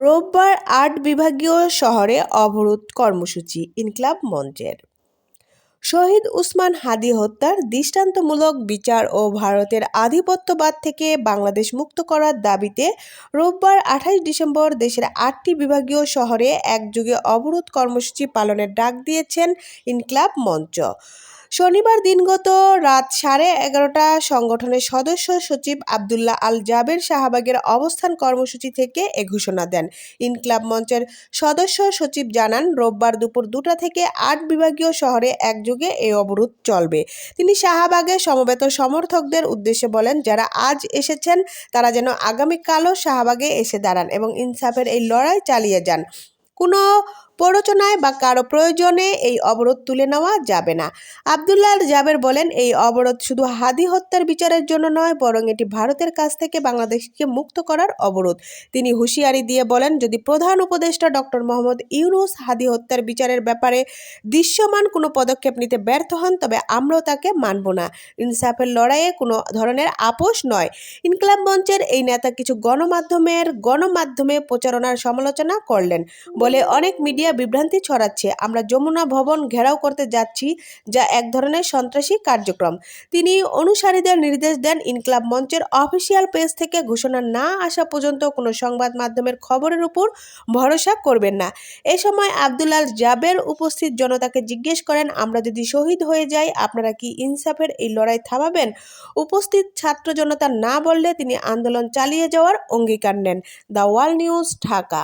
রোববার ৮ বিভাগীয় শহরে অবরোধ কর্মসূচি ইনকিলাব মঞ্চের। শহীদ উসমান হাদী হত্যার দৃষ্টান্তমূলক বিচার ও ভারতের আধিপত্যবাদ থেকে বাংলাদেশ মুক্ত করার দাবিতে রোববার ২৮ ডিসেম্বর দেশের ৮টি বিভাগীয় শহরে একযোগে অবরোধ কর্মসূচি পালনের ডাক দিয়েছেন ইনকিলাব মঞ্চ। শনিবার দিনগত রাত 11:30 সংগঠনের সদস্য সচিব আবদুল্লাহ আল জাবের শাহবাগের অবস্থান কর্মসূচি থেকে এ ঘোষণা দেন। ইনকিলাব মঞ্চের সদস্য সচিব জানান, রোববার দুপুর 2টা থেকে ৮ বিভাগীয় শহরে একযোগে এই অবরোধ চলবে। তিনি শাহবাগে সমবেত সমর্থকদের উদ্দেশ্যে বলেন, যারা আজ এসেছেন তারা যেন আগামীকালও শাহবাগে এসে দাঁড়ান এবং ইনসাফের এই লড়াই চালিয়ে যান। কোনো প্ররোচনায় বা কারো প্রয়োজনে এই অবরোধ তুলে নেওয়া যাবে না। আবদুল্লাহ আল জাবের বলেন, এই অবরোধ শুধু হাদী হত্যার বিচারের জন্য নয়, বরং এটি ভারতের কাছ থেকে বাংলাদেশকে মুক্ত করার অবরোধ। তিনি হুঁশিয়ারি দিয়ে বলেন, যদি প্রধান উপদেষ্টা ডক্টর মোহাম্মদ ইউনূস হাদী হত্যার বিচারের ব্যাপারে দৃশ্যমান কোনো পদক্ষেপ নিতে ব্যর্থ হন, তবে আমরাও তাকে মানব না। ইনসাফের লড়াইয়ে কোনো ধরনের আপোষ নয়। ইনকিলাব মঞ্চের এই নেতা কিছু গণমাধ্যমে প্রচারণার সমালোচনা করলেন, বলে অনেক মিডিয়া বিভ্রান্তি ছড়াচ্ছে। আমরা যমুনা ভবন ঘেরাও করতে যাচ্ছি, যা এক ধরনের সন্ত্রাসী কার্যক্রম। তিনি অনুসারীদের নির্দেশ দেন, ইনকিলাব মঞ্চের অফিসিয়াল পেজ থেকে ঘোষণা না আসা পর্যন্ত কোনো সংবাদ মাধ্যমের খবরের উপর ভরসা করবেন না। এ সময় আবদুল্লাহ আল জাবের উপস্থিত জনতাকে জিজ্ঞেস করেন, আমরা যদি শহীদ হয়ে যাই, আপনারা কি ইনসাফের এই লড়াই থামাবেন? উপস্থিত ছাত্র জনতা না বললে তিনি আন্দোলন চালিয়ে যাওয়ার অঙ্গীকার নেন। The wall news, Dhaka.